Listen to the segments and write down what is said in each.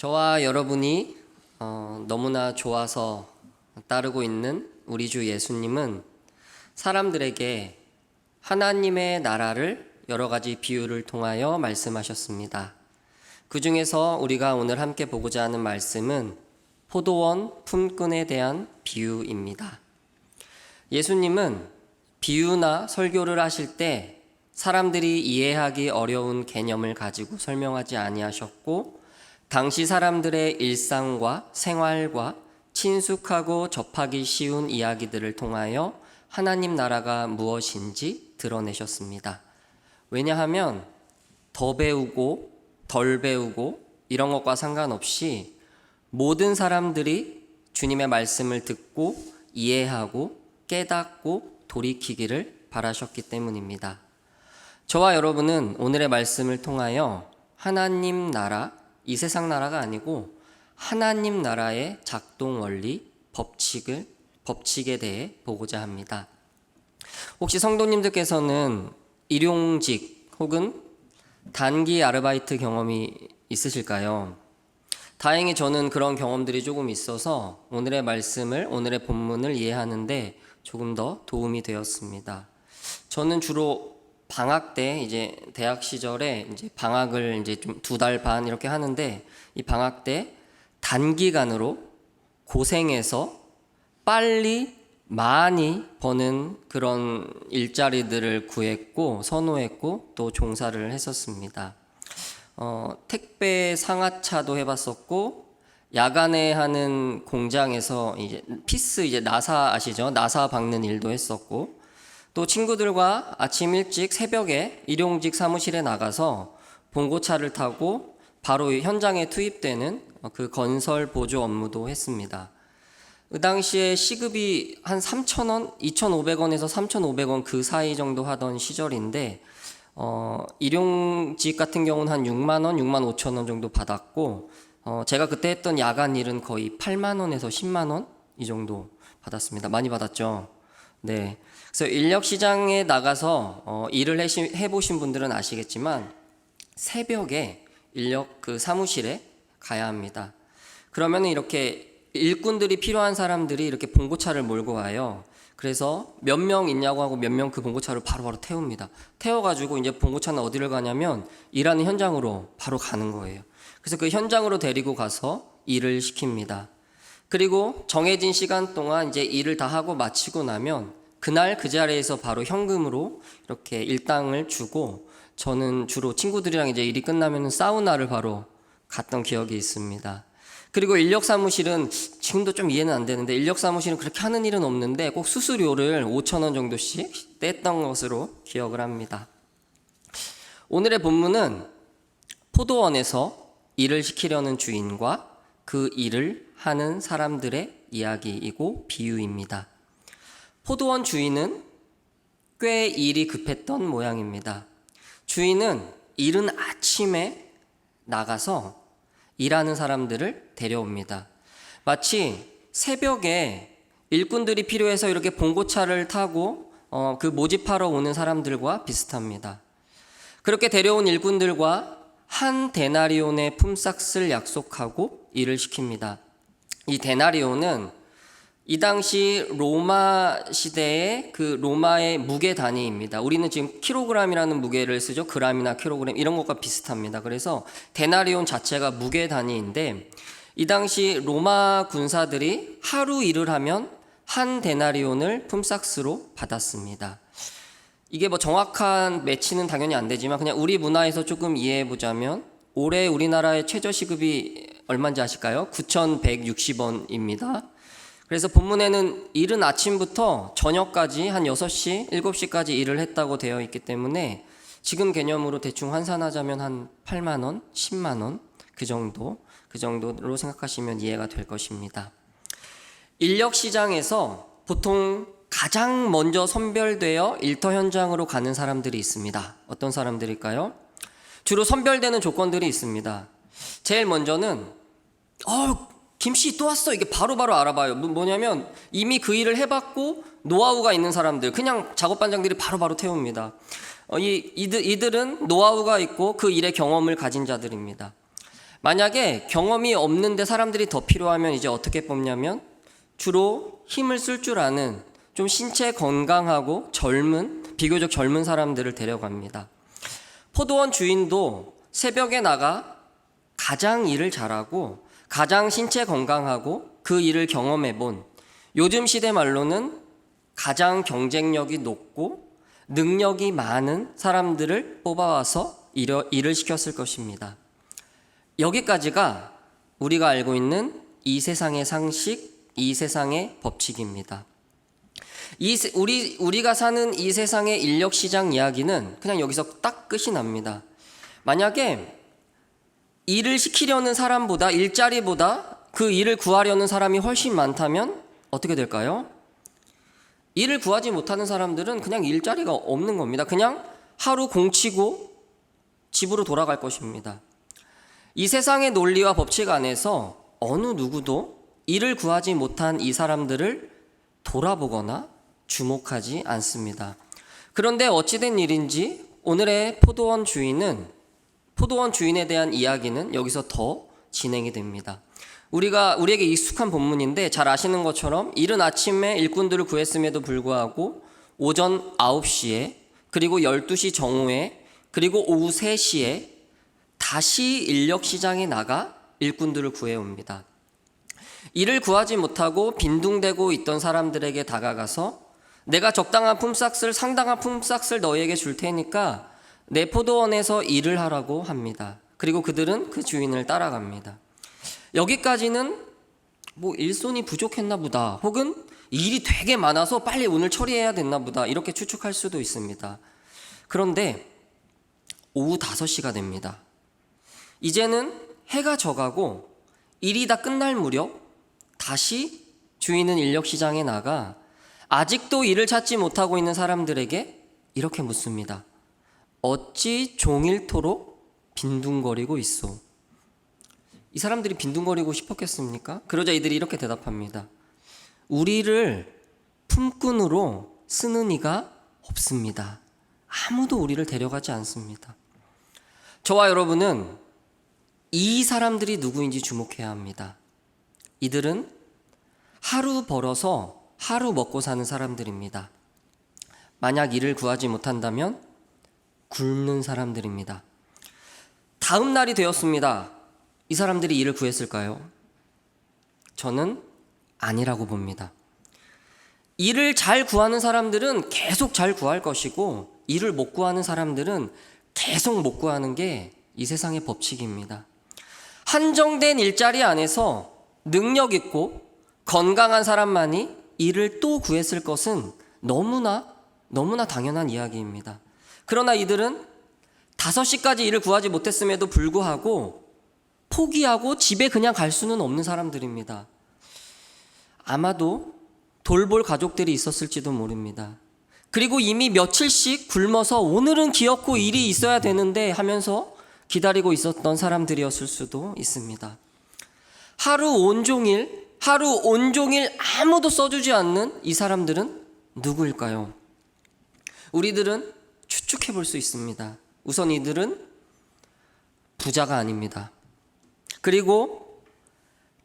저와 여러분이 너무나 좋아서 따르고 있는 우리 주 예수님은 사람들에게 하나님의 나라를 여러 가지 비유를 통하여 말씀하셨습니다. 그 중에서 우리가 오늘 함께 보고자 하는 말씀은 포도원 품꾼에 대한 비유입니다. 예수님은 비유나 설교를 하실 때 사람들이 이해하기 어려운 개념을 가지고 설명하지 아니하셨고, 당시 사람들의 일상과 생활과 친숙하고 접하기 쉬운 이야기들을 통하여 하나님 나라가 무엇인지 드러내셨습니다. 왜냐하면 더 배우고 덜 배우고 이런 것과 상관없이 모든 사람들이 주님의 말씀을 듣고 이해하고 깨닫고 돌이키기를 바라셨기 때문입니다. 저와 여러분은 오늘의 말씀을 통하여 하나님 나라, 이 세상 나라가 아니고 하나님 나라의 작동 원리, 법칙에 대해 보고자 합니다. 혹시 성도님들께서는 일용직 혹은 단기 아르바이트 경험이 있으실까요? 다행히 저는 그런 경험들이 조금 있어서 오늘의 말씀을, 오늘의 본문을 이해하는데 조금 더 도움이 되었습니다. 저는 주로 방학 때 이제 대학 시절에 이제 방학을 이제 좀 2달 반 이렇게 하는데, 이 방학 때 단기간으로 고생해서 빨리 많이 버는 그런 일자리들을 구했고 선호했고 또 종사를 했었습니다. 택배 상하차도 해봤었고, 야간에 하는 공장에서 이제 피스, 이제 나사 아시죠? 나사 박는 일도 했었고, 또 친구들과 아침 일찍 새벽에 일용직 사무실에 나가서 봉고차를 타고 바로 현장에 투입되는 그 건설 보조 업무도 했습니다. 그 당시에 시급이 한 3,000원, 2,500원에서 3,500원 그 사이 정도 하던 시절인데, 일용직 같은 경우는 한 6만 원, 6만 5천 원 정도 받았고, 제가 그때 했던 야간 일은 거의 8만 원에서 10만 원 이 정도 받았습니다. 많이 받았죠? 네. 그래서 인력 시장에 나가서 일을 해보신 분들은 아시겠지만 새벽에 인력 그 사무실에 가야 합니다. 그러면 이렇게 일꾼들이 필요한 사람들이 이렇게 봉고차를 몰고 와요. 그래서 몇 명 있냐고 하고 몇 명 그 봉고차를 바로바로 태웁니다. 태워가지고 이제 봉고차는 어디를 가냐면 일하는 현장으로 바로 가는 거예요. 그래서 그 현장으로 데리고 가서 일을 시킵니다. 그리고 정해진 시간 동안 이제 일을 다 하고 마치고 나면 그날 그 자리에서 바로 현금으로 이렇게 일당을 주고, 저는 주로 친구들이랑 이제 일이 끝나면 사우나를 바로 갔던 기억이 있습니다. 그리고 인력 사무실은 지금도 좀 이해는 안 되는데, 인력 사무실은 그렇게 하는 일은 없는데 꼭 수수료를 5,000원 정도씩 뗐던 것으로 기억을 합니다. 오늘의 본문은 포도원에서 일을 시키려는 주인과 그 일을 하는 사람들의 이야기이고 비유입니다. 포도원 주인은 꽤 일이 급했던 모양입니다. 주인은 이른 아침에 나가서 일하는 사람들을 데려옵니다. 마치 새벽에 일꾼들이 필요해서 이렇게 봉고차를 타고 그 모집하러 오는 사람들과 비슷합니다. 그렇게 데려온 일꾼들과 한 데나리온의 품삯을 약속하고 일을 시킵니다. 이 데나리온은 이 당시 로마 시대의 그 로마의 무게 단위입니다. 우리는 지금 킬로그램이라는 무게를 쓰죠. 그람이나 킬로그램 이런 것과 비슷합니다. 그래서 데나리온 자체가 무게 단위인데, 이 당시 로마 군사들이 하루 일을 하면 한 데나리온을 품삯으로 받았습니다. 이게 뭐 정확한 매치는 당연히 안 되지만 그냥 우리 문화에서 조금 이해해 보자면, 올해 우리나라의 최저시급이 얼마인지 아실까요? 9,160원입니다. 그래서 본문에는 이른 아침부터 저녁까지 한 6시, 7시까지 일을 했다고 되어 있기 때문에 지금 개념으로 대충 환산하자면 한 8만 원, 10만 원 그 정도로 생각하시면 이해가 될 것입니다. 인력 시장에서 보통 가장 먼저 선별되어 일터 현장으로 가는 사람들이 있습니다. 어떤 사람들일까요? 주로 선별되는 조건들이 있습니다. 제일 먼저는 김씨 또 왔어, 이게 바로바로 알아봐요. 뭐냐면 이미 그 일을 해봤고 노하우가 있는 사람들, 그냥 작업반장들이 바로바로 태웁니다. 이들은 노하우가 있고 그 일의 경험을 가진 자들입니다. 만약에 경험이 없는데 사람들이 더 필요하면 이제 어떻게 뽑냐면 주로 힘을 쓸 줄 아는 좀 신체 건강하고 비교적 젊은 사람들을 데려갑니다. 포도원 주인도 새벽에 나가 가장 일을 잘하고 가장 신체 건강하고 그 일을 경험해본 요즘 시대 말로는 가장 경쟁력이 높고 능력이 많은 사람들을 뽑아와서 일을 시켰을 것입니다. 여기까지가 우리가 알고 있는 이 세상의 상식, 이 세상의 법칙입니다. 우리가 사는 이 세상의 인력시장 이야기는 그냥 여기서 딱 끝이 납니다. 만약에 일을 시키려는 사람보다, 일자리보다 그 일을 구하려는 사람이 훨씬 많다면 어떻게 될까요? 일을 구하지 못하는 사람들은 그냥 일자리가 없는 겁니다. 그냥 하루 공치고 집으로 돌아갈 것입니다. 이 세상의 논리와 법칙 안에서 어느 누구도 일을 구하지 못한 이 사람들을 돌아보거나 주목하지 않습니다. 그런데 어찌된 일인지 오늘의 포도원 주인에 대한 이야기는 여기서 더 진행이 됩니다. 우리에게 익숙한 본문인데 잘 아시는 것처럼 이른 아침에 일꾼들을 구했음에도 불구하고 오전 9시에 그리고 12시 정오에 그리고 오후 3시에 다시 인력시장에 나가 일꾼들을 구해옵니다. 일을 구하지 못하고 빈둥대고 있던 사람들에게 다가가서 내가 상당한 품삯을 너희에게 줄 테니까 내 포도원에서 일을 하라고 합니다. 그리고 그들은 그 주인을 따라갑니다. 여기까지는 일손이 부족했나 보다, 혹은 일이 되게 많아서 빨리 오늘 처리해야 됐나 보다, 이렇게 추측할 수도 있습니다. 그런데 오후 5시가 됩니다. 이제는 해가 져가고 일이 다 끝날 무렵 다시 주인은 인력시장에 나가 아직도 일을 찾지 못하고 있는 사람들에게 이렇게 묻습니다. 어찌 종일토록 빈둥거리고 있소? 이 사람들이 빈둥거리고 싶었겠습니까? 그러자 이들이 이렇게 대답합니다. 우리를 품꾼으로 쓰는 이가 없습니다. 아무도 우리를 데려가지 않습니다. 저와 여러분은 이 사람들이 누구인지 주목해야 합니다. 이들은 하루 벌어서 하루 먹고 사는 사람들입니다. 만약 일을 구하지 못한다면 굶는 사람들입니다. 다음 날이 되었습니다. 이 사람들이 일을 구했을까요? 저는 아니라고 봅니다. 일을 잘 구하는 사람들은 계속 잘 구할 것이고, 일을 못 구하는 사람들은 계속 못 구하는 게 이 세상의 법칙입니다. 한정된 일자리 안에서 능력 있고 건강한 사람만이 일을 또 구했을 것은 너무나 당연한 이야기입니다. 그러나 이들은 5시까지 일을 구하지 못했음에도 불구하고 포기하고 집에 그냥 갈 수는 없는 사람들입니다. 아마도 돌볼 가족들이 있었을지도 모릅니다. 그리고 이미 며칠씩 굶어서 오늘은 기어코 일이 있어야 되는데 하면서 기다리고 있었던 사람들이었을 수도 있습니다. 하루 온종일 아무도 써주지 않는 이 사람들은 누구일까요? 우리들은 추측해 볼 수 있습니다. 우선 이들은 부자가 아닙니다. 그리고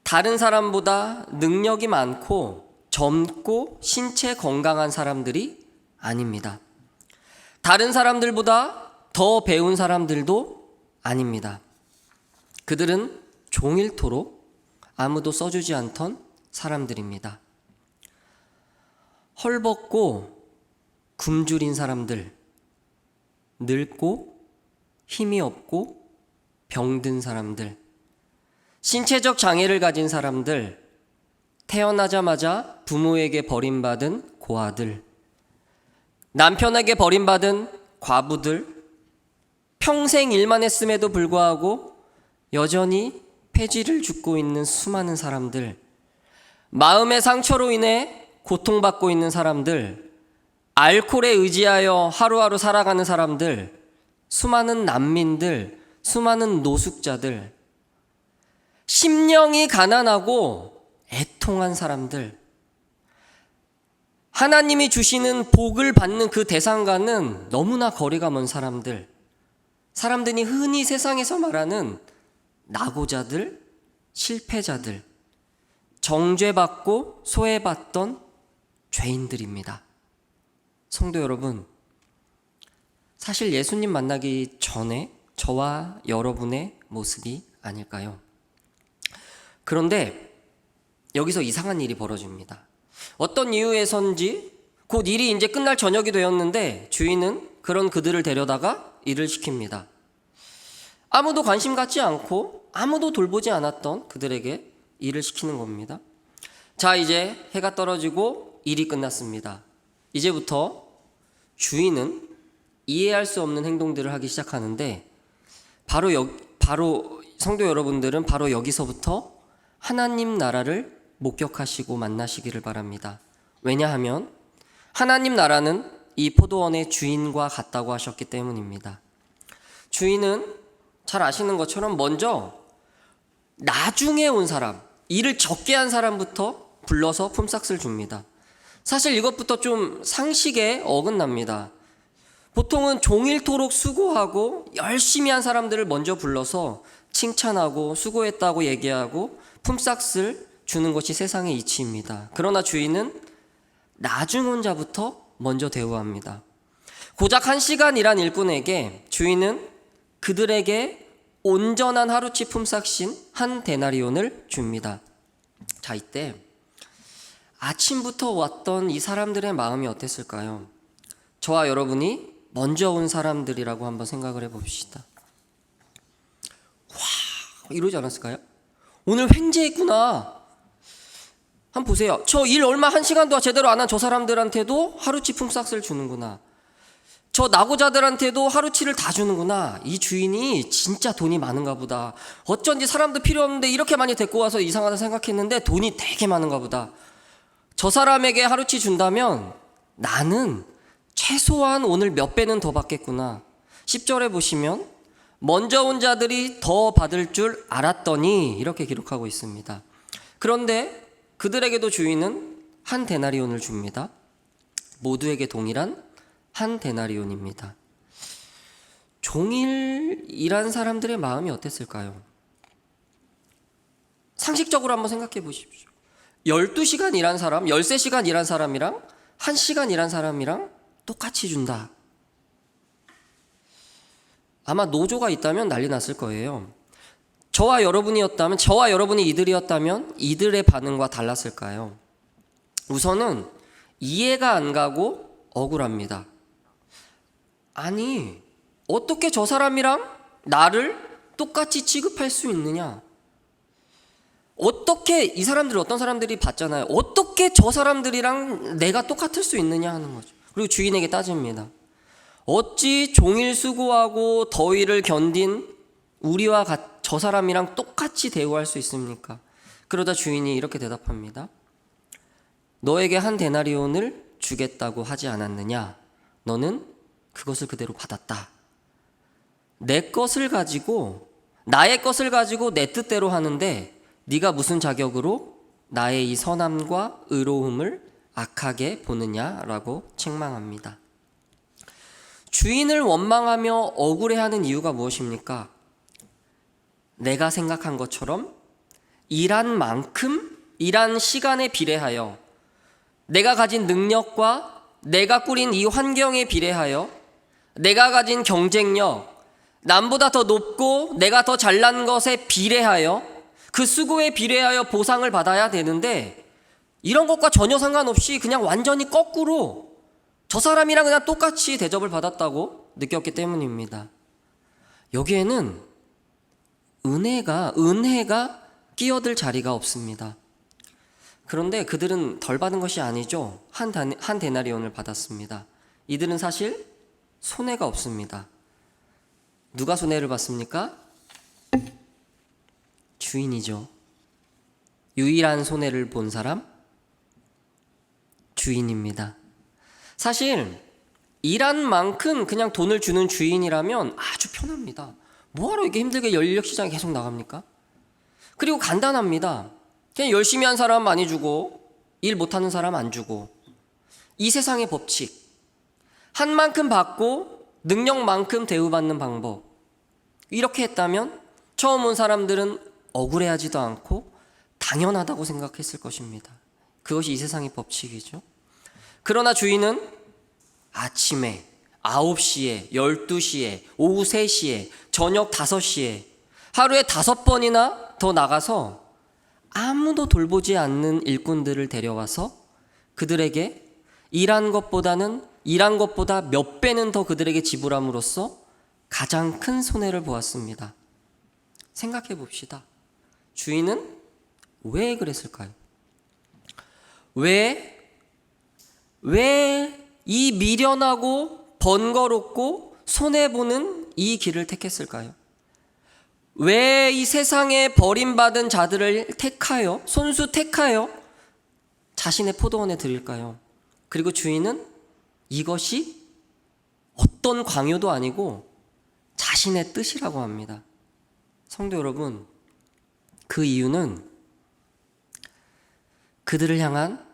다른 사람보다 능력이 많고 젊고 신체 건강한 사람들이 아닙니다. 다른 사람들보다 더 배운 사람들도 아닙니다. 그들은 종일토록 아무도 써주지 않던 사람들입니다. 헐벗고 굶주린 사람들, 늙고 힘이 없고 병든 사람들, 신체적 장애를 가진 사람들, 태어나자마자 부모에게 버림받은 고아들, 남편에게 버림받은 과부들, 평생 일만 했음에도 불구하고 여전히 폐지를 줍고 있는 수많은 사람들, 마음의 상처로 인해 고통받고 있는 사람들, 알코올에 의지하여 하루하루 살아가는 사람들, 수많은 난민들, 수많은 노숙자들, 심령이 가난하고 애통한 사람들, 하나님이 주시는 복을 받는 그 대상과는 너무나 거리가 먼 사람들이 흔히 세상에서 말하는 낙오자들, 실패자들, 정죄받고 소외받던 죄인들입니다. 성도 여러분, 사실 예수님 만나기 전에 저와 여러분의 모습이 아닐까요? 그런데 여기서 이상한 일이 벌어집니다. 어떤 이유에선지 곧 일이 이제 끝날 저녁이 되었는데 주인은 그런 그들을 데려다가 일을 시킵니다. 아무도 관심 갖지 않고 아무도 돌보지 않았던 그들에게 일을 시키는 겁니다. 자, 이제 해가 떨어지고 일이 끝났습니다. 이제부터 주인은 이해할 수 없는 행동들을 하기 시작하는데 바로 성도 여러분들은 바로 여기서부터 하나님 나라를 목격하시고 만나시기를 바랍니다. 왜냐하면 하나님 나라는 이 포도원의 주인과 같다고 하셨기 때문입니다. 주인은 잘 아시는 것처럼 먼저 나중에 온 사람, 일을 적게 한 사람부터 불러서 품삯을 줍니다. 사실 이것부터 좀 상식에 어긋납니다. 보통은 종일토록 수고하고 열심히 한 사람들을 먼저 불러서 칭찬하고 수고했다고 얘기하고 품삯을 주는 것이 세상의 이치입니다. 그러나 주인은 나중 온 자부터 먼저 대우합니다. 고작 1시간 일한 일꾼에게 주인은 그들에게 온전한 하루치 품삯인 한 데나리온을 줍니다. 자, 이때 아침부터 왔던 이 사람들의 마음이 어땠을까요? 저와 여러분이 먼저 온 사람들이라고 한번 생각을 해봅시다. 와, 이러지 않았을까요? 오늘 횡재했구나. 한번 보세요. 저 일 얼마 1시간도 제대로 안 한 저 사람들한테도 하루치 품삯을 주는구나. 저 낙오자들한테도 하루치를 다 주는구나. 이 주인이 진짜 돈이 많은가 보다. 어쩐지 사람도 필요 없는데 이렇게 많이 데리고 와서 이상하다 생각했는데 돈이 되게 많은가 보다. 저 사람에게 하루치 준다면 나는 최소한 오늘 몇 배는 더 받겠구나. 10절에 보시면 먼저 온 자들이 더 받을 줄 알았더니 이렇게 기록하고 있습니다. 그런데 그들에게도 주인은 한 데나리온을 줍니다. 모두에게 동일한 한 데나리온입니다. 종일 일한 사람들의 마음이 어땠을까요? 상식적으로 한번 생각해 보십시오. 12시간 일한 사람, 13시간 일한 사람이랑 1시간 일한 사람이랑 똑같이 준다. 아마 노조가 있다면 난리 났을 거예요. 저와 여러분이었다면, 저와 여러분이 이들이었다면 이들의 반응과 달랐을까요? 우선은 이해가 안 가고 억울합니다. 아니, 어떻게 저 사람이랑 나를 똑같이 취급할 수 있느냐? 어떻게 이 사람들 어떤 사람들이 봤잖아요. 어떻게 저 사람들이랑 내가 똑같을 수 있느냐 하는 거죠. 그리고 주인에게 따집니다. 어찌 종일 수고하고 더위를 견딘 우리와 저 사람이랑 똑같이 대우할 수 있습니까? 그러다 주인이 이렇게 대답합니다. 너에게 한 데나리온을 주겠다고 하지 않았느냐? 너는 그것을 그대로 받았다. 내 것을 가지고, 나의 것을 가지고 내 뜻대로 하는데 네가 무슨 자격으로 나의 이 선함과 의로움을 악하게 보느냐라고 책망합니다. 주인을 원망하며 억울해하는 이유가 무엇입니까? 내가 생각한 것처럼 일한 만큼, 일한 시간에 비례하여 내가 가진 능력과 내가 꾸린 이 환경에 비례하여 내가 가진 경쟁력, 남보다 더 높고 내가 더 잘난 것에 비례하여 그 수고에 비례하여 보상을 받아야 되는데 이런 것과 전혀 상관없이 그냥 완전히 거꾸로 저 사람이랑 그냥 똑같이 대접을 받았다고 느꼈기 때문입니다. 여기에는 은혜가 끼어들 자리가 없습니다. 그런데 그들은 덜 받은 것이 아니죠. 한 데나리온을 받았습니다. 이들은 사실 손해가 없습니다. 누가 손해를 봤습니까? 주인이죠. 유일한 손해를 본 사람? 주인입니다. 사실 일한 만큼 그냥 돈을 주는 주인이라면 아주 편합니다. 뭐하러 이렇게 힘들게 인력시장에 계속 나갑니까? 그리고 간단합니다. 그냥 열심히 한 사람 많이 주고 일 못하는 사람 안 주고, 이 세상의 법칙, 한 만큼 받고 능력만큼 대우받는 방법, 이렇게 했다면 처음 온 사람들은 억울해하지도 않고 당연하다고 생각했을 것입니다. 그것이 이 세상의 법칙이죠. 그러나 주인은 아침에 9시에, 12시에, 오후 3시에, 저녁 5시에 하루에 5번이나 더 나가서 아무도 돌보지 않는 일꾼들을 데려와서 그들에게 일한 것보다 몇 배는 더 그들에게 지불함으로써 가장 큰 손해를 보았습니다. 생각해 봅시다. 주인은 왜 그랬을까요? 왜 이 미련하고 번거롭고 손해보는 이 길을 택했을까요? 왜 이 세상에 버림받은 자들을 손수 택하여 자신의 포도원에 드릴까요? 그리고 주인은 이것이 어떤 광요도 아니고 자신의 뜻이라고 합니다. 성도 여러분, 그 이유는 그들을 향한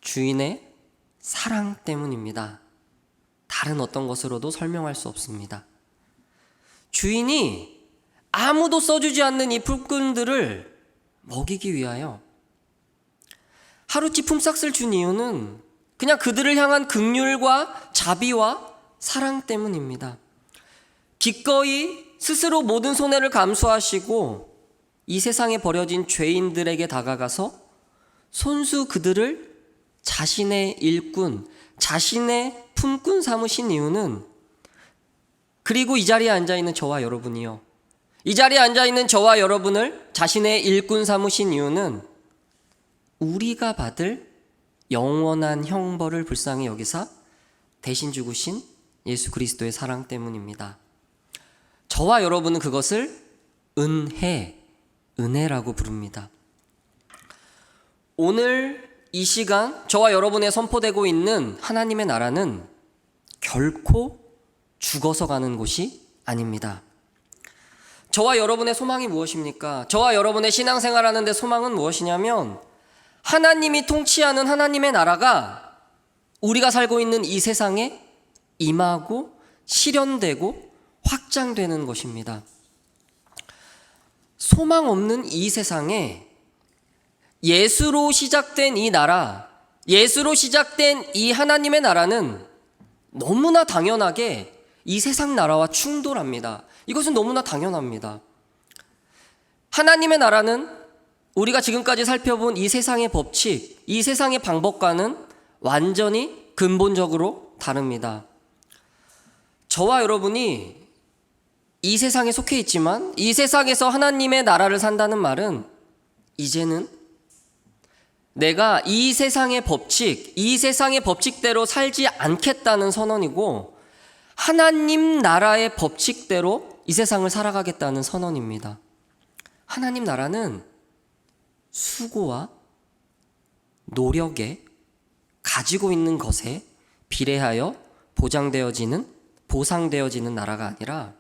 주인의 사랑 때문입니다. 다른 어떤 것으로도 설명할 수 없습니다. 주인이 아무도 써주지 않는 이 풀꾼들을 먹이기 위하여 하루치 품삯을 준 이유는 그냥 그들을 향한 긍휼과 자비와 사랑 때문입니다. 기꺼이 스스로 모든 손해를 감수하시고 이 세상에 버려진 죄인들에게 다가가서 손수 그들을 자신의 일꾼, 자신의 품꾼 삼으신 이유는, 그리고 이 자리에 앉아있는 저와 여러분이요, 이 자리에 앉아있는 저와 여러분을 자신의 일꾼 삼으신 이유는 우리가 받을 영원한 형벌을 불쌍히 여기사 대신 죽으신 예수 그리스도의 사랑 때문입니다. 저와 여러분은 그것을 은혜라고 부릅니다. 오늘 이 시간 저와 여러분의 선포되고 있는 하나님의 나라는 결코 죽어서 가는 곳이 아닙니다. 저와 여러분의 소망이 무엇입니까? 저와 여러분의 신앙생활하는 데 소망은 무엇이냐면, 하나님이 통치하는 하나님의 나라가 우리가 살고 있는 이 세상에 임하고 실현되고 확장되는 것입니다. 소망 없는 이 세상에 예수로 시작된 이 나라, 예수로 시작된 이 하나님의 나라는 너무나 당연하게 이 세상 나라와 충돌합니다. 이것은 너무나 당연합니다. 하나님의 나라는 우리가 지금까지 살펴본 이 세상의 법칙, 이 세상의 방법과는 완전히 근본적으로 다릅니다. 저와 여러분이 이 세상에 속해 있지만 이 세상에서 하나님의 나라를 산다는 말은 이제는 내가 이 세상의 법칙대로 살지 않겠다는 선언이고, 하나님 나라의 법칙대로 이 세상을 살아가겠다는 선언입니다. 하나님 나라는 수고와 노력에, 가지고 있는 것에 비례하여 보상되어지는 나라가 아니라,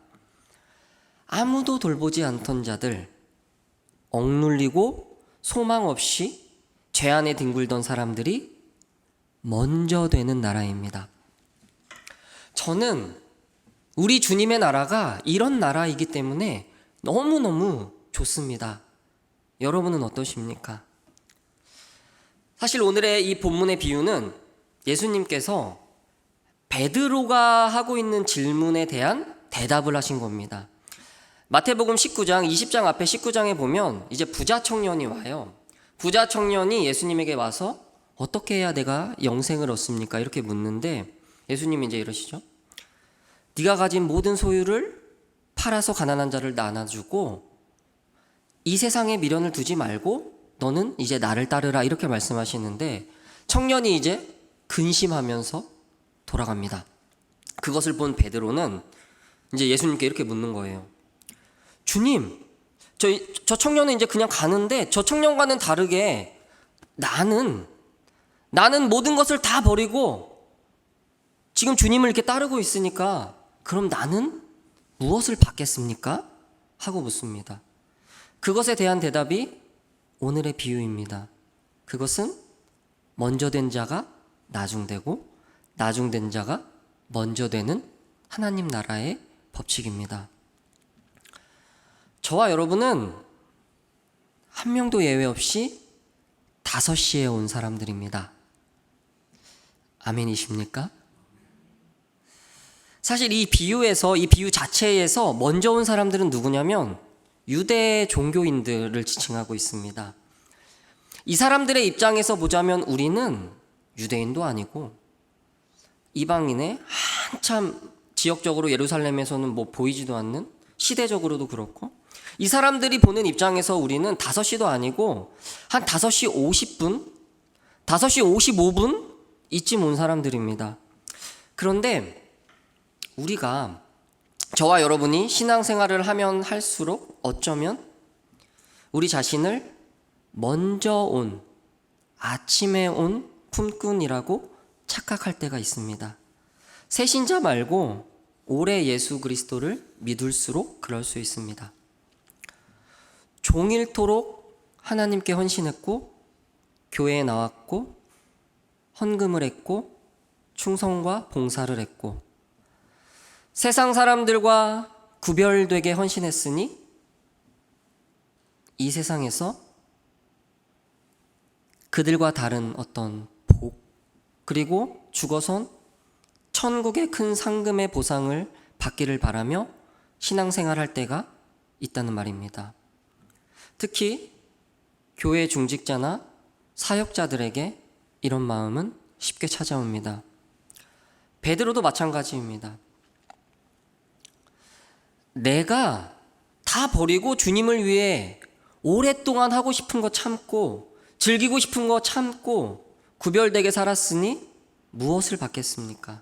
아무도 돌보지 않던 자들, 억눌리고 소망 없이 죄 안에 뒹굴던 사람들이 먼저 되는 나라입니다. 저는 우리 주님의 나라가 이런 나라이기 때문에 너무너무 좋습니다. 여러분은 어떠십니까? 사실 오늘의 이 본문의 비유는 예수님께서 베드로가 하고 있는 질문에 대한 대답을 하신 겁니다. 마태복음 19장, 20장 앞에 19장에 보면 이제 부자 청년이 와요. 부자 청년이 예수님에게 와서 어떻게 해야 내가 영생을 얻습니까? 이렇게 묻는데 예수님이 이제 이러시죠. 네가 가진 모든 소유를 팔아서 가난한 자를 나눠주고 이 세상에 미련을 두지 말고 너는 이제 나를 따르라, 이렇게 말씀하시는데, 청년이 이제 근심하면서 돌아갑니다. 그것을 본 베드로는 이제 예수님께 이렇게 묻는 거예요. 주님, 저 청년은 이제 그냥 가는데 저 청년과는 다르게 나는 모든 것을 다 버리고 지금 주님을 이렇게 따르고 있으니까 그럼 나는 무엇을 받겠습니까? 하고 묻습니다. 그것에 대한 대답이 오늘의 비유입니다. 그것은 먼저 된 자가 나중되고 나중된 자가 먼저 되는 하나님 나라의 법칙입니다. 저와 여러분은 한 명도 예외 없이 5시에 온 사람들입니다. 아멘이십니까? 사실 이 비유 자체에서 먼저 온 사람들은 누구냐면 유대 종교인들을 지칭하고 있습니다. 이 사람들의 입장에서 보자면 우리는 유대인도 아니고 이방인의 한참 지역적으로 예루살렘에서는 뭐 보이지도 않는, 시대적으로도 그렇고, 이 사람들이 보는 입장에서 우리는 5시도 아니고 한 5시 50분, 5시 55분 이쯤 온 사람들입니다. 그런데 우리가, 저와 여러분이 신앙생활을 하면 할수록 어쩌면 우리 자신을 먼저 온, 아침에 온 품꾼이라고 착각할 때가 있습니다. 새신자 말고 오래 예수 그리스도를 믿을수록 그럴 수 있습니다. 종일토록 하나님께 헌신했고, 교회에 나왔고, 헌금을 했고, 충성과 봉사를 했고, 세상 사람들과 구별되게 헌신했으니 이 세상에서 그들과 다른 어떤 복, 그리고 죽어선 천국의 큰 상금의 보상을 받기를 바라며 신앙생활할 때가 있다는 말입니다. 특히 교회 중직자나 사역자들에게 이런 마음은 쉽게 찾아옵니다. 베드로도 마찬가지입니다. 내가 다 버리고 주님을 위해 오랫동안 하고 싶은 거 참고, 즐기고 싶은 거 참고 구별되게 살았으니 무엇을 받겠습니까?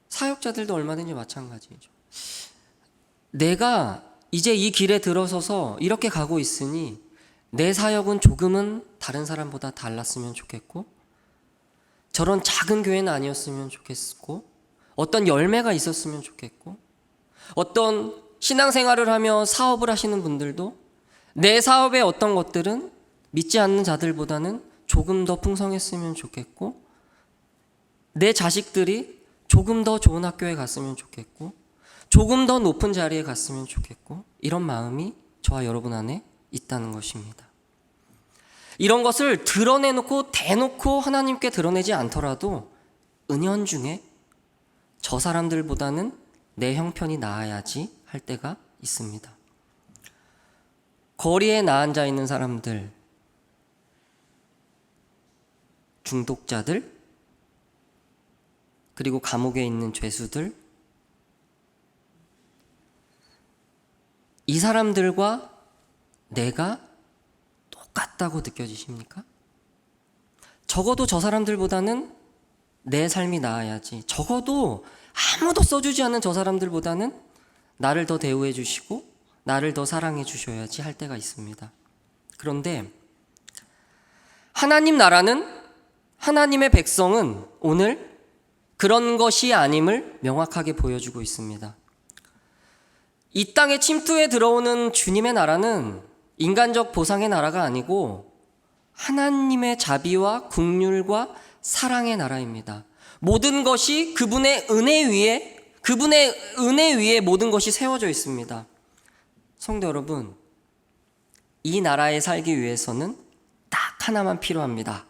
사역자들도 얼마든지 마찬가지죠. 내가 이제 이 길에 들어서서 이렇게 가고 있으니 내 사역은 조금은 다른 사람보다 달랐으면 좋겠고, 저런 작은 교회는 아니었으면 좋겠고, 어떤 열매가 있었으면 좋겠고, 어떤 신앙생활을 하며 사업을 하시는 분들도 내 사업의 어떤 것들은 믿지 않는 자들보다는 조금 더 풍성했으면 좋겠고, 내 자식들이 조금 더 좋은 학교에 갔으면 좋겠고, 조금 더 높은 자리에 갔으면 좋겠고, 이런 마음이 저와 여러분 안에 있다는 것입니다. 이런 것을 드러내놓고 대놓고 하나님께 드러내지 않더라도 은연중에 저 사람들보다는 내 형편이 나아야지 할 때가 있습니다. 거리에 나앉아 있는 사람들, 중독자들, 그리고 감옥에 있는 죄수들, 이 사람들과 내가 똑같다고 느껴지십니까? 적어도 저 사람들보다는 내 삶이 나아야지, 적어도 아무도 써주지 않는 저 사람들보다는 나를 더 대우해 주시고 나를 더 사랑해 주셔야지 할 때가 있습니다. 그런데 하나님 나라는, 하나님의 백성은 오늘 그런 것이 아님을 명확하게 보여주고 있습니다. 이 땅에 침투해 들어오는 주님의 나라는 인간적 보상의 나라가 아니고 하나님의 자비와 긍휼과 사랑의 나라입니다. 모든 것이 그분의 은혜 위에 모든 것이 세워져 있습니다. 성도 여러분, 이 나라에 살기 위해서는 딱 하나만 필요합니다.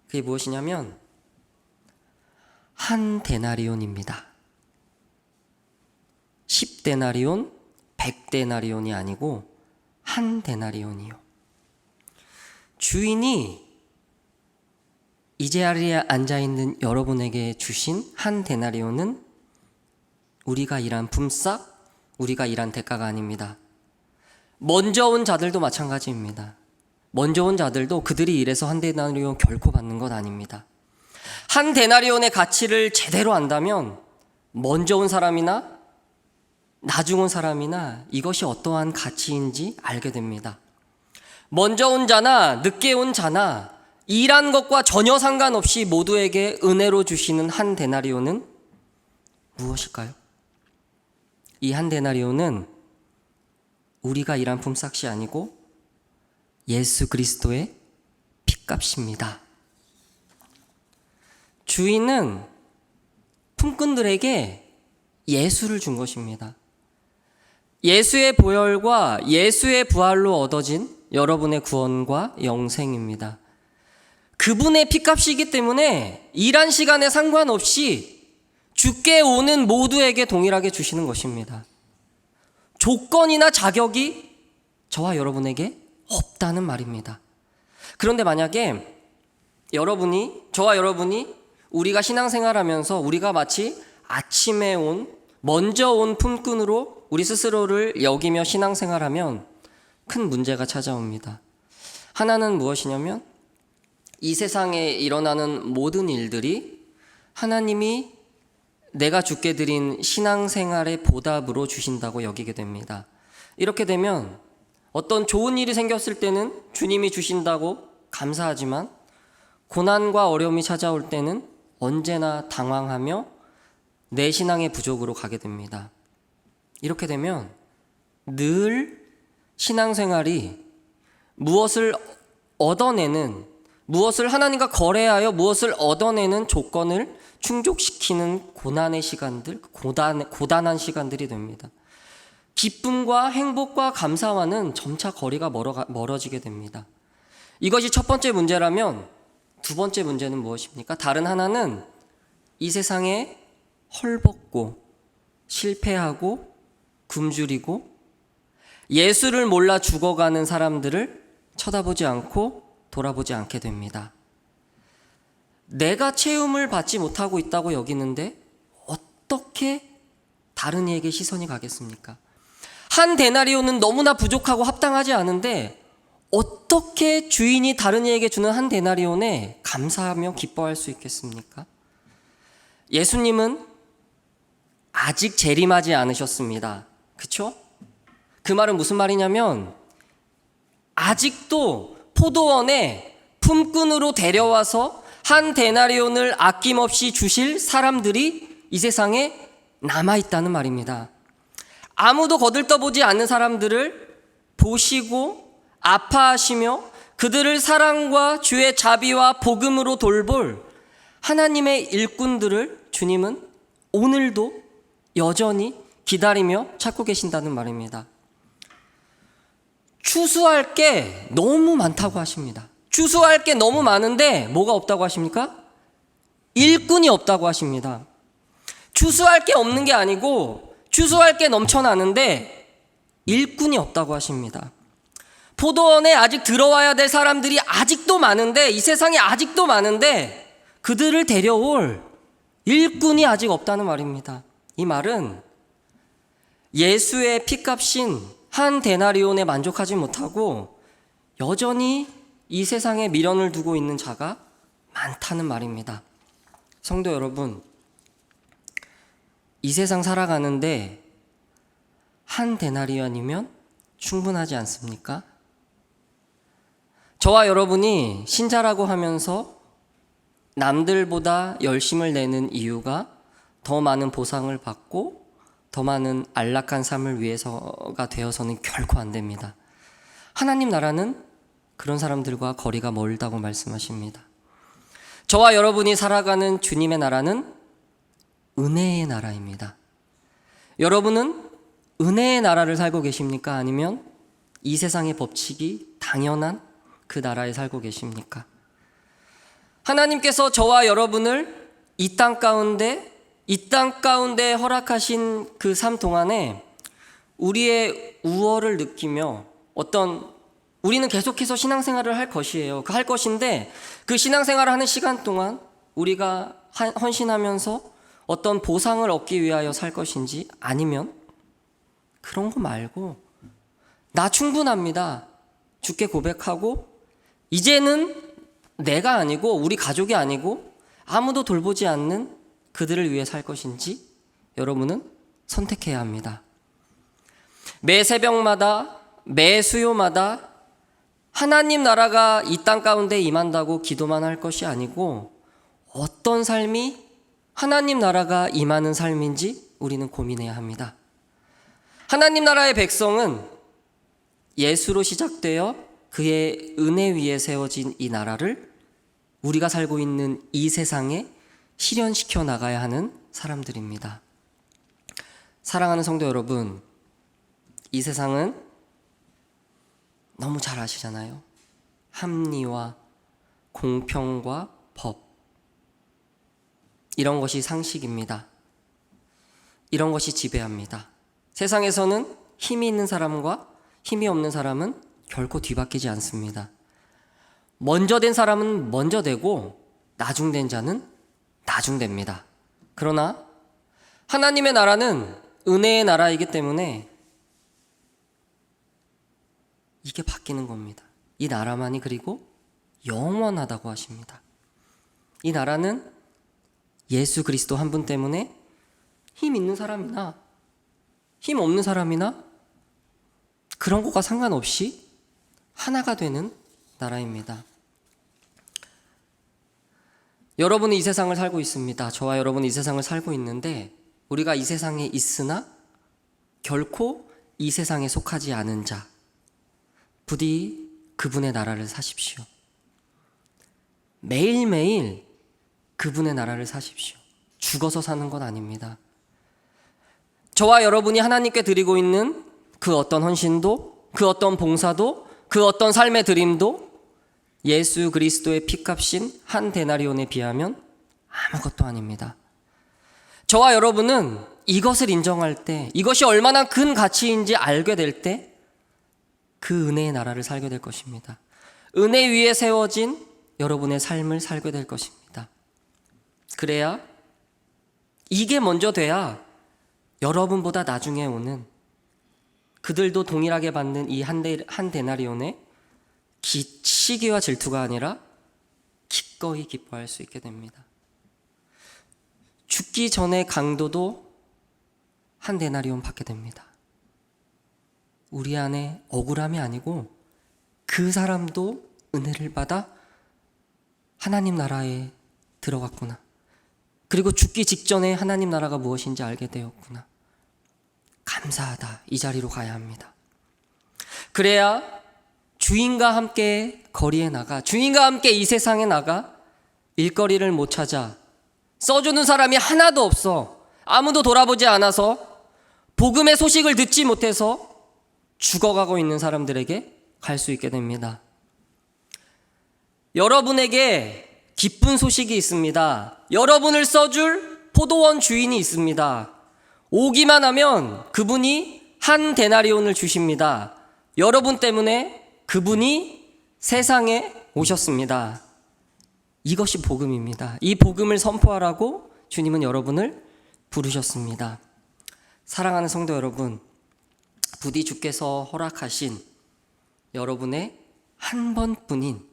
그게 무엇이냐면 한 데나리온입니다. 10데나리온, 100데나리온이 아니고 한 데나리온이요. 주인이 이 자리에 앉아있는 여러분에게 주신 한 데나리온은 우리가 일한 품삯, 우리가 일한 대가가 아닙니다. 먼저 온 자들도 마찬가지입니다. 먼저 온 자들도 그들이 일해서 한 데나리온 결코 받는 것 아닙니다. 한 데나리온의 가치를 제대로 안다면 먼저 온 사람이나 나중 온 사람이나 이것이 어떠한 가치인지 알게 됩니다. 먼저 온 자나 늦게 온 자나 일한 것과 전혀 상관없이 모두에게 은혜로 주시는 한 데나리온은 무엇일까요? 이 한 데나리온은 우리가 일한 품삯이 아니고 예수 그리스도의 핏값입니다. 주인은 품꾼들에게 예수를 준 것입니다. 예수의 보혈과 예수의 부활로 얻어진 여러분의 구원과 영생입니다. 그분의 피값이기 때문에 일한 시간에 상관없이 주께 오는 모두에게 동일하게 주시는 것입니다. 조건이나 자격이 저와 여러분에게 없다는 말입니다. 그런데 만약에 저와 여러분이 우리가 신앙생활하면서 우리가 마치 아침에 먼저 온 품꾼으로 우리 스스로를 여기며 신앙생활하면 큰 문제가 찾아옵니다. 하나는 무엇이냐면 이 세상에 일어나는 모든 일들이 하나님이 내가 주께 드린 신앙생활의 보답으로 주신다고 여기게 됩니다. 이렇게 되면 어떤 좋은 일이 생겼을 때는 주님이 주신다고 감사하지만 고난과 어려움이 찾아올 때는 언제나 당황하며 내 신앙의 부족으로 가게 됩니다. 이렇게 되면 늘 신앙생활이 무엇을 하나님과 거래하여 무엇을 얻어내는 조건을 충족시키는 고난의 시간들, 고단한 시간들이 됩니다. 기쁨과 행복과 감사와는 점차 거리가 멀어지게 됩니다. 이것이 첫 번째 문제라면 두 번째 문제는 무엇입니까? 다른 하나는 이 세상에 헐벗고 실패하고 굶주리고 예수를 몰라 죽어가는 사람들을 쳐다보지 않고 돌아보지 않게 됩니다. 내가 채움을 받지 못하고 있다고 여기는데 어떻게 다른 이에게 시선이 가겠습니까? 한 데나리온은 너무나 부족하고 합당하지 않은데 어떻게 주인이 다른 이에게 주는 한 데나리온에 감사하며 기뻐할 수 있겠습니까? 예수님은 아직 재림하지 않으셨습니다. 그쵸? 그 말은 무슨 말이냐면 아직도 포도원에 품꾼으로 데려와서 한 데나리온을 아낌없이 주실 사람들이 이 세상에 남아있다는 말입니다. 아무도 거들떠보지 않는 사람들을 보시고 아파하시며 그들을 사랑과 주의 자비와 복음으로 돌볼 하나님의 일꾼들을 주님은 오늘도 여전히 기다리며 찾고 계신다는 말입니다. 추수할 게 너무 많다고 하십니다. 추수할 게 너무 많은데 뭐가 없다고 하십니까? 일꾼이 없다고 하십니다. 추수할 게 없는 게 아니고 추수할 게 넘쳐나는데 일꾼이 없다고 하십니다. 포도원에 아직 들어와야 될 사람들이 아직도 많은데 이 세상에 아직도 많은데 그들을 데려올 일꾼이 아직 없다는 말입니다. 이 말은 예수의 피값인 한 데나리온에 만족하지 못하고 여전히 이 세상에 미련을 두고 있는 자가 많다는 말입니다. 성도 여러분, 이 세상 살아가는데 한 데나리온이면 충분하지 않습니까? 저와 여러분이 신자라고 하면서 남들보다 열심을 내는 이유가 더 많은 보상을 받고 더 많은 안락한 삶을 위해서가 되어서는 결코 안 됩니다. 하나님 나라는 그런 사람들과 거리가 멀다고 말씀하십니다. 저와 여러분이 살아가는 주님의 나라는 은혜의 나라입니다. 여러분은 은혜의 나라를 살고 계십니까? 아니면 이 세상의 법칙이 당연한 그 나라에 살고 계십니까? 하나님께서 저와 여러분을 이 땅 가운데 허락하신 그 삶 동안에 우리의 우월을 느끼며 우리는 계속해서 신앙생활을 할 것이에요. 할 것인데 그 신앙생활을 하는 시간 동안 우리가 헌신하면서 어떤 보상을 얻기 위하여 살 것인지 아니면 그런 거 말고 나 충분합니다. 주께 고백하고 이제는 내가 아니고 우리 가족이 아니고 아무도 돌보지 않는 그들을 위해 살 것인지 여러분은 선택해야 합니다. 매 새벽마다 매 수요마다 하나님 나라가 이 땅 가운데 임한다고 기도만 할 것이 아니고 어떤 삶이 하나님 나라가 임하는 삶인지 우리는 고민해야 합니다. 하나님 나라의 백성은 예수로 시작되어 그의 은혜 위에 세워진 이 나라를 우리가 살고 있는 이 세상에 실현시켜 나가야 하는 사람들입니다. 사랑하는 성도 여러분, 이 세상은 너무 잘 아시잖아요. 합리와 공평과 법, 이런 것이 상식입니다. 이런 것이 지배합니다. 세상에서는 힘이 있는 사람과 힘이 없는 사람은 결코 뒤바뀌지 않습니다. 먼저 된 사람은 먼저 되고 나중된 자는 나중됩니다. 그러나 하나님의 나라는 은혜의 나라이기 때문에 이게 바뀌는 겁니다. 이 나라만이 그리고 영원하다고 하십니다. 이 나라는 예수 그리스도 한 분 때문에 힘 있는 사람이나 힘 없는 사람이나 그런 것과 상관없이 하나가 되는 나라입니다. 여러분은 이 세상을 살고 있습니다. 저와 여러분은 이 세상을 살고 있는데 우리가 이 세상에 있으나 결코 이 세상에 속하지 않은 자, 부디 그분의 나라를 사십시오. 매일매일 그분의 나라를 사십시오. 죽어서 사는 건 아닙니다. 저와 여러분이 하나님께 드리고 있는 그 어떤 헌신도, 그 어떤 봉사도, 그 어떤 삶의 드림도 예수 그리스도의 피값인 한 데나리온에 비하면 아무것도 아닙니다. 저와 여러분은 이것을 인정할 때, 이것이 얼마나 큰 가치인지 알게 될 때 그 은혜의 나라를 살게 될 것입니다. 은혜 위에 세워진 여러분의 삶을 살게 될 것입니다. 그래야, 이게 먼저 돼야 여러분보다 나중에 오는 그들도 동일하게 받는 이 한 데나리온의 시기와 질투가 아니라 기꺼이 기뻐할 수 있게 됩니다. 죽기 전에 강도도 한 데나리온 받게 됩니다. 우리 안에 억울함이 아니고 그 사람도 은혜를 받아 하나님 나라에 들어갔구나. 그리고 죽기 직전에 하나님 나라가 무엇인지 알게 되었구나. 감사하다. 이 자리로 가야 합니다. 그래야 주인과 함께 거리에 나가, 주인과 함께 이 세상에 나가 일거리를 못 찾아, 써주는 사람이 하나도 없어, 아무도 돌아보지 않아서, 복음의 소식을 듣지 못해서 죽어가고 있는 사람들에게 갈 수 있게 됩니다. 여러분에게 기쁜 소식이 있습니다. 여러분을 써줄 포도원 주인이 있습니다. 오기만 하면 그분이 한 데나리온을 주십니다. 여러분 때문에 그분이 세상에 오셨습니다. 이것이 복음입니다. 이 복음을 선포하라고 주님은 여러분을 부르셨습니다. 사랑하는 성도 여러분, 부디 주께서 허락하신 여러분의 한 번뿐인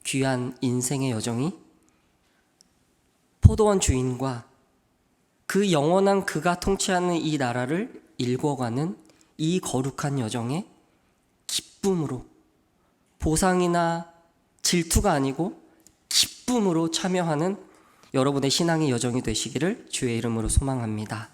귀한 인생의 여정이 포도원 주인과 그 영원한 그가 통치하는 이 나라를 일궈가는 이 거룩한 여정에 기쁨으로, 보상이나 질투가 아니고 기쁨으로 참여하는 여러분의 신앙의 여정이 되시기를 주의 이름으로 소망합니다.